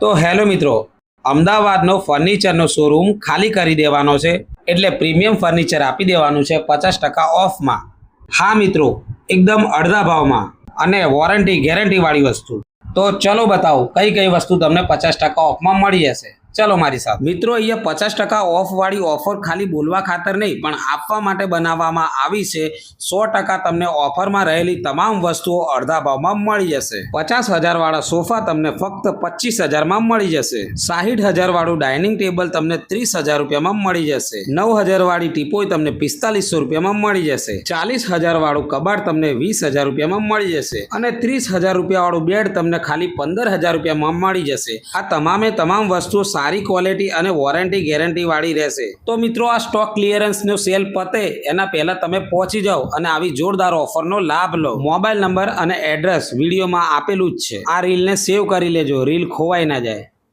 તો હેલો મિત્રો, અમદાવાદનો ફર્નિચરનો શોરૂમ ખાલી કરી દેવાનો છે, એટલે પ્રીમિયમ ફર્નિચર આપી દેવાનું છે 50% ઓફમાં। હા મિત્રો, એકદમ અડધા ભાવમાં અને વોરંટી ગેરંટી વાળી વસ્તુ। તો ચલો બતાવું કઈ કઈ વસ્તુ તમને 50% ઓફમાં મળી જશે। ચલો મારી સાથે। મિત્રો, અહીંયા 50% ઓફ વાળી ઓફર ખાલી બોલવા ખાતર નહીં પણ આપવા માટે બનાવવામાં આવી છે। 100% તમને ઓફરમાં રહેલી તમામ વસ્તુઓ અડધા ભાવમાં મળી જશે। 50,000 વાળા સોફા તમને ફક્ત 25,000 માં મળી જશે। 60,000 વાળું ડાઇનિંગ ટેબલ તમને 30,000 રૂપિયામાં મળી જશે। 9,000 વાળી ટીપોય તમને 4500 રૂપિયામાં મળી જશે। 40,000 વાળું કબાટ તમને 20,000 રૂપિયામાં મળી જશે અને 30,000 રૂપિયા વાળું બેડ તમને ખાલી 15,000 રૂપિયામાં મળી જશે। આ તમામે તમામ વસ્તુઓ સારી ક્વોલિટી અને વોરંટી ગેરંટી વાળી રહેશે। તો મિત્રો, આ સ્ટોક ક્લિયરન્સનો સેલ પતે એના પહેલા તમે પહોંચી જાઓ અને આવી જોરદાર ઓફરનો લાભ લો। મોબાઈલ નંબર અને એડ્રેસ વિડીયોમાં આપેલું જ છે। આ રીલને સેવ કરી લેજો, રીલ ખોવાઈ ના જાય।